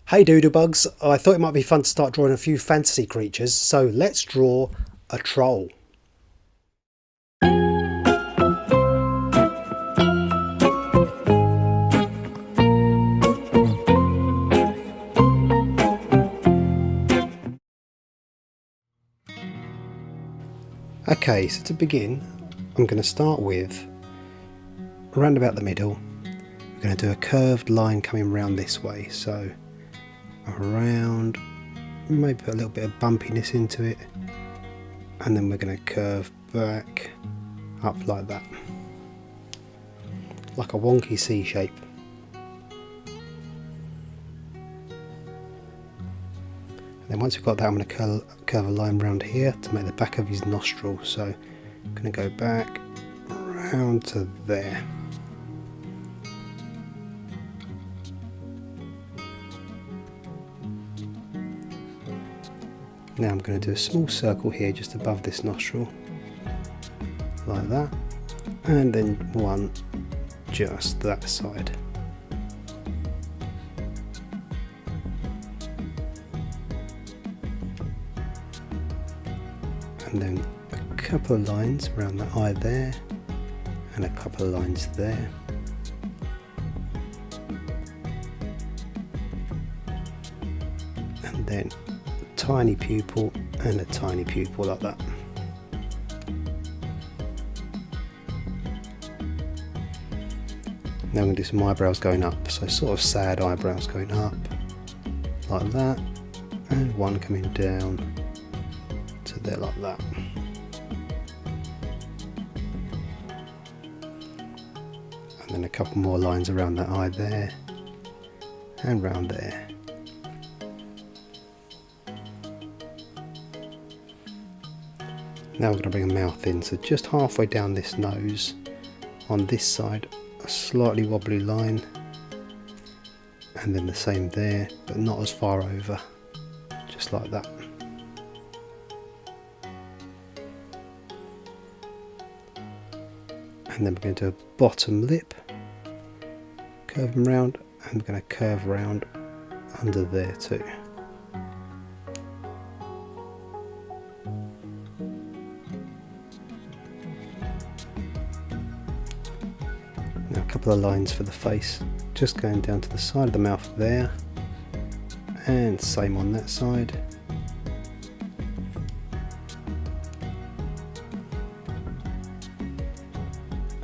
Hey Doodlebugs, I thought it might be fun to start drawing a few fantasy creatures, so let's draw a troll. Okay, so to begin, I'm going to start with, around about the middle, we're going to do a curved line coming round this way, so around, maybe put a little bit of bumpiness into it, and then we're going to curve back up like that, like a wonky C shape. And then once we've got that, I'm going to curve a line around here to make the back of his nostril, so I'm going to go back around to there. Now I'm going to do a small circle here just above this nostril, like that, and then one just that side. And then a couple of lines around the eye there, and a couple of lines there. And then a tiny pupil and a tiny pupil like that. Now I'm going to do some eyebrows going up, so sort of sad eyebrows going up, like that, and one coming down to there like that. And then a couple more lines around that eye there, and round there. Now we're going to bring a mouth in, so just halfway down this nose, on this side, a slightly wobbly line, and then the same there, but not as far over, just like that. And then we're going to do a bottom lip, curve them round, and we're going to curve round under there too. Now a couple of lines for the face, just going down to the side of the mouth there, and same on that side.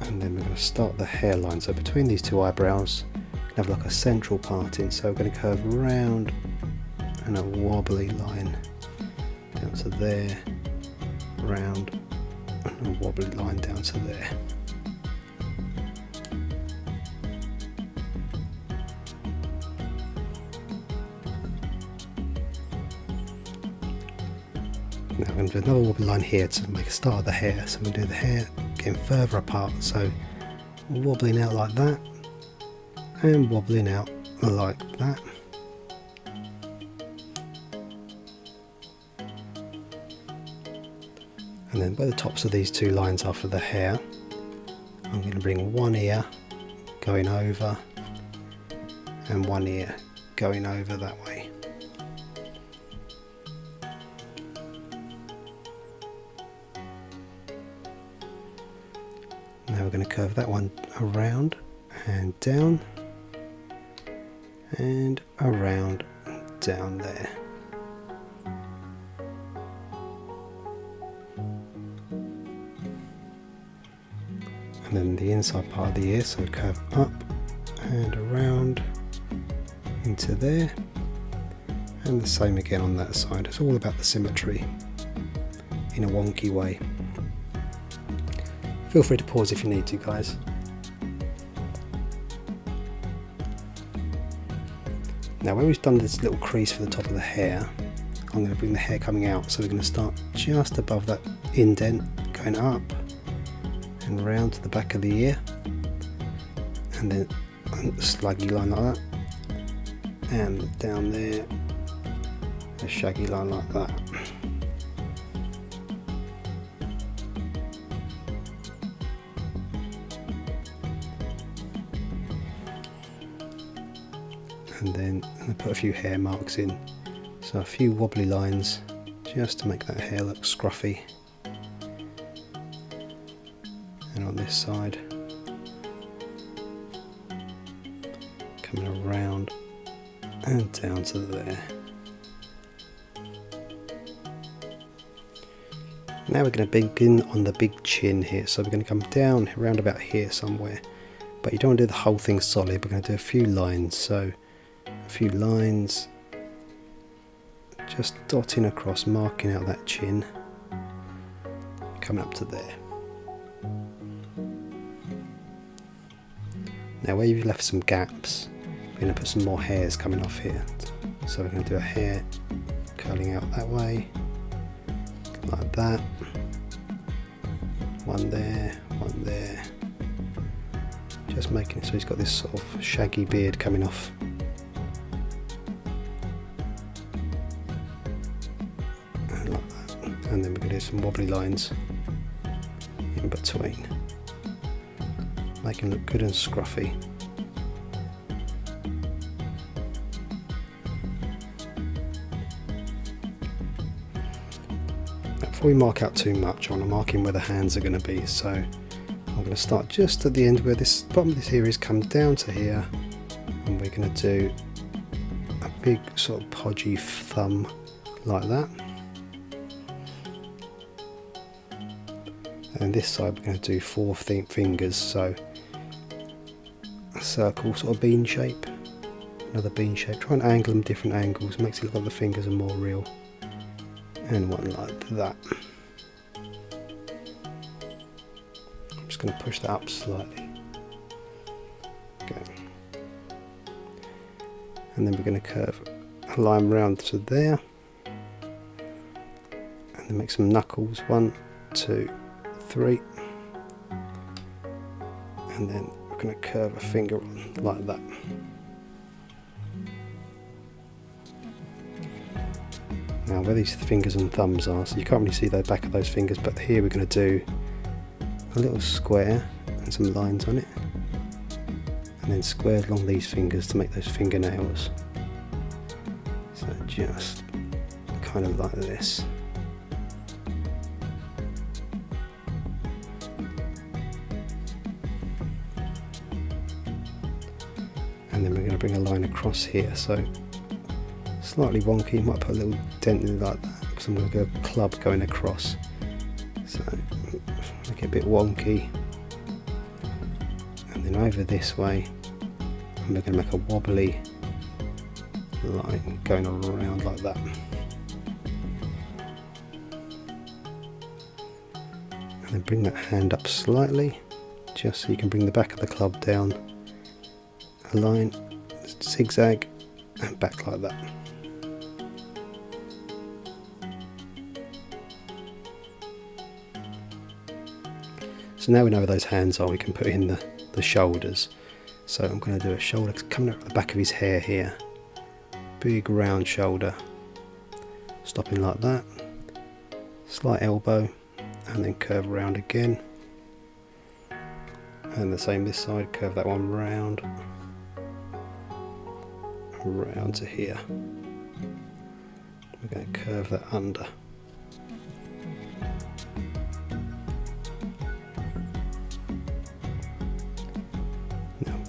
And then we're going to start the hairline, so between these two eyebrows we can have like a central parting, so we're going to curve round and a wobbly line down to there, round and a wobbly line down to there. Now I'm going to do another wobbly line here to make a start of the hair, so we'll do the hair getting further apart, so wobbling out like that and wobbling out like that. And then where the tops of these two lines are for the hair, I'm going to bring one ear going over and one ear going over that way. Now we're going to curve that one around and down and around and down there. And then the inside part of the ear, so curve up and around into there, and the same again on that side. It's all about the symmetry in a wonky way. Feel free to pause if you need to, guys. Now where we've done this little crease for the top of the hair, I'm going to bring the hair coming out, so we're going to start just above that indent, going up and round to the back of the ear, and then a sluggy line like that, and down there a shaggy line like that. and then I'm going to put a few hair marks in, so a few wobbly lines just to make that hair look scruffy. And on this side, coming around and down to there. Now we're going to begin on the big chin here, so we're going to come down around about here somewhere, but you don't want to do the whole thing solid. We're going to do a few lines, so a few lines just dotting across, marking out that chin, coming up to there. Now where you've left some gaps, we're going to put some more hairs coming off here, so we're going to do a hair curling out that way, like that, one there, just making it so he's got this sort of shaggy beard coming off. And like that. And then we're going to do some wobbly lines in between, make him look good and scruffy. Before we mark out too much, I want to mark in where the hands are going to be, so I'm going to start just at the end where this bottom of this here is, come down to here, and we're going to do a big sort of podgy thumb like that. And this side we're going to do 4 fingers, so a circle sort of bean shape, another bean shape. Try and angle them different angles, makes it look like the fingers are more real. And one like that. I'm just going to push that up slightly. Okay. And then we're going to curve a line round to there. And then make some knuckles, 1, 2, 3. And then we're going to curve a finger like that. Now where these fingers and thumbs are, so you can't really see the back of those fingers, but here we're going to do a little square and some lines on it, and then squares along these fingers to make those fingernails. So just kind of like this. And then we're going to bring a line across here, so slightly wonky, might put a little dent in it like that, because I'm going to go a club going across, so make it a bit wonky. And then over this way, and we're going to make a wobbly line going around like that. And then bring that hand up slightly, just so you can bring the back of the club down, a line, zigzag, and back like that. So now we know where those hands are, we can put in the shoulders. So I'm going to do a shoulder coming up the back of his hair here. Big round shoulder, stopping like that. Slight elbow, and then curve around again. And the same this side, curve that one round. Round to here. We're going to curve that under.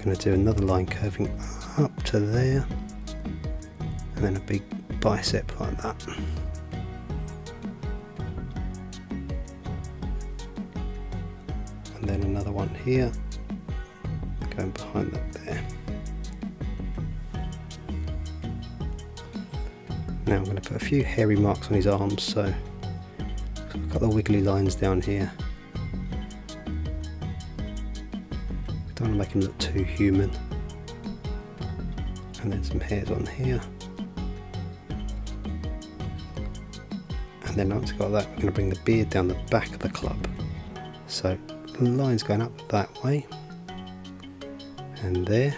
Going to do another line curving up to there, and then a big bicep like that. And then another one here, going behind that there. Now I'm going to put a few hairy marks on his arms, so I've got the wiggly lines down here. Don't want to make him look too human. And then some hairs on here. And then once we've got that, we're going to bring the beard down the back of the club. So the line's going up that way. And there.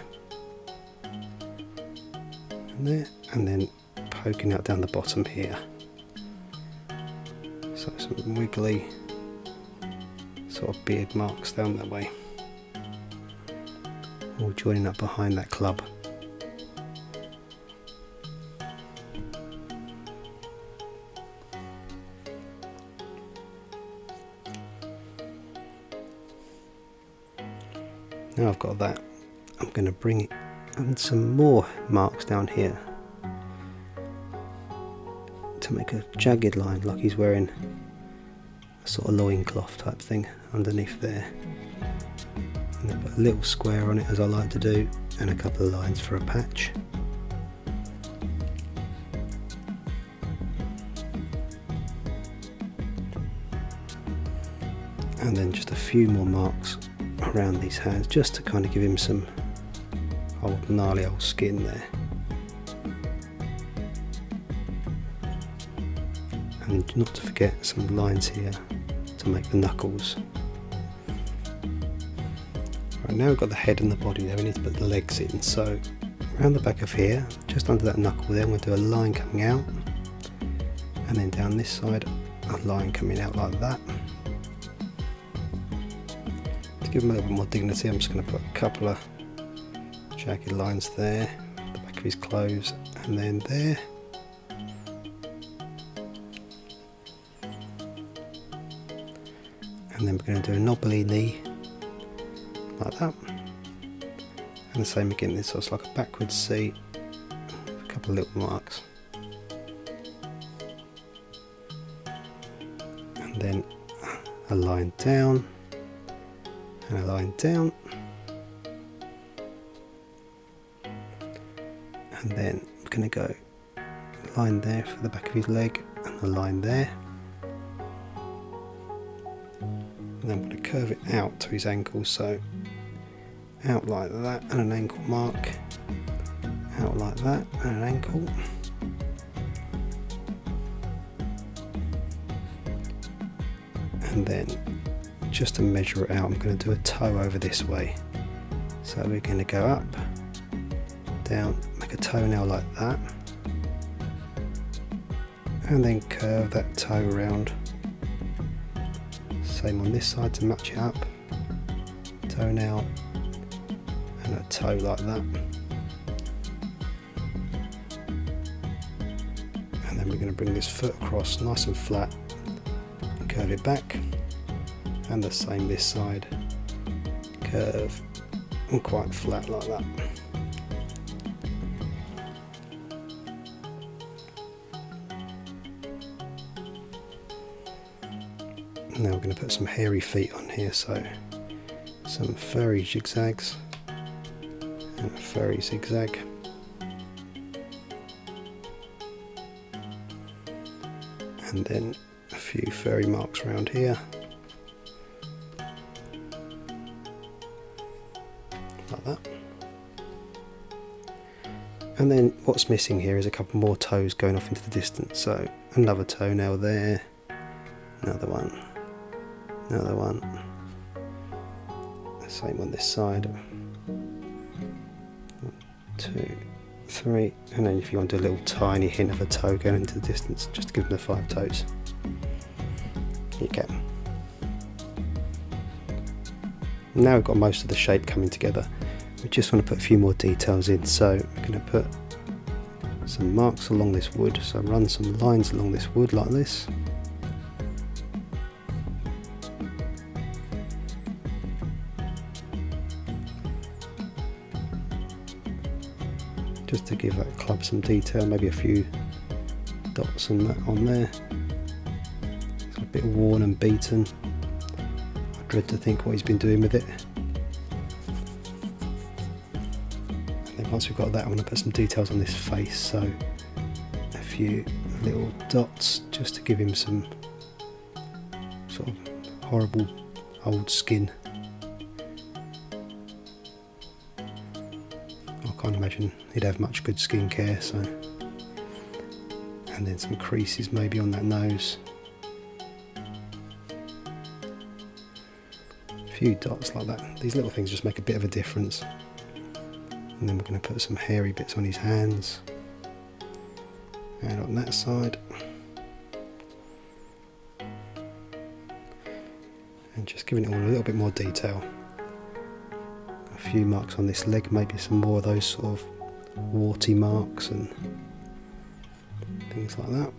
And there. And then poking out down the bottom here. So some wiggly sort of beard marks down that way. All joining up behind that club. Now I've got that, I'm going to bring in some more marks down here to make a jagged line, like he's wearing a sort of loincloth type thing underneath there. And then put a little square on it, as I like to do, and a couple of lines for a patch. And then just a few more marks around these hands, just to kind of give him some gnarly old skin there. And not to forget some lines here to make the knuckles. Right, now we've got the head and the body there, we need to put the legs in. So around the back of here, just under that knuckle there, I'm going to do a line coming out, and then down this side a line coming out like that. To give him a little bit more dignity, I'm just going to put a couple of jagged lines there, the back of his clothes, and then there. And then we're going to do a knobbly knee like that, and the same again, this looks like a backwards C, a couple of little marks, and then a line down and a line down, and then we're going to go line there for the back of his leg and a line there. And then I'm going to curve it out to his ankle, so out like that and an ankle mark, out like that and an ankle, and then just to measure it out, I'm going to do a toe over this way. So we're going to go up, down, make a toenail like that, and then curve that toe around. Same on this side to match it up, toenail and a toe like that, and then we're going to bring this foot across nice and flat and curve it back, and the same this side, curve and quite flat like that. Now we're going to put some hairy feet on here, so some furry zigzags and a furry zigzag, and then a few furry marks around here like that. And then what's missing here is a couple more toes going off into the distance, so another toenail there, another one, another one, same on this side, 1, 2, 3, and then if you want to do a little tiny hint of a toe going into the distance, just to give them the 5 toes, you can. Now we've got most of the shape coming together, we just want to put a few more details in, so we're going to put some marks along this wood, so run some lines along this wood like this. Just to give that club some detail, maybe a few dots and that on there. It's a bit worn and beaten. I dread to think what he's been doing with it. And then once we've got that, I'm going to put some details on this face, so a few little dots just to give him some sort of horrible old skin. I can't imagine he'd have much good skincare, so, and then some creases maybe on that nose, a few dots like that. These little things just make a bit of a difference. And then we're going to put some hairy bits on his hands and on that side, and just giving it all a little bit more detail. A few marks on this leg, maybe some more of those sort of warty marks and things like that.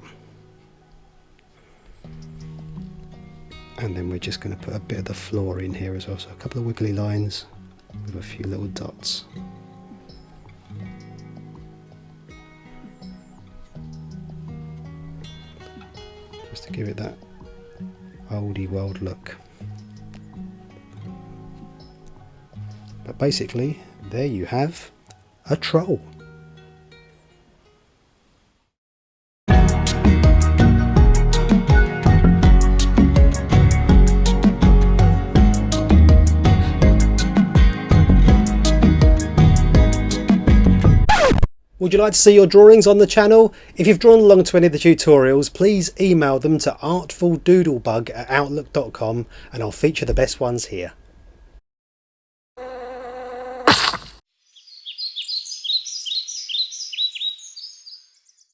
And then we're just going to put a bit of the floor in here as well, so a couple of wiggly lines with a few little dots. Just to give it that oldie world look. But basically, there you have a troll. Would you like to see your drawings on the channel? If you've drawn along to any of the tutorials, please email them to artfuldoodlebug@outlook.com and I'll feature the best ones here.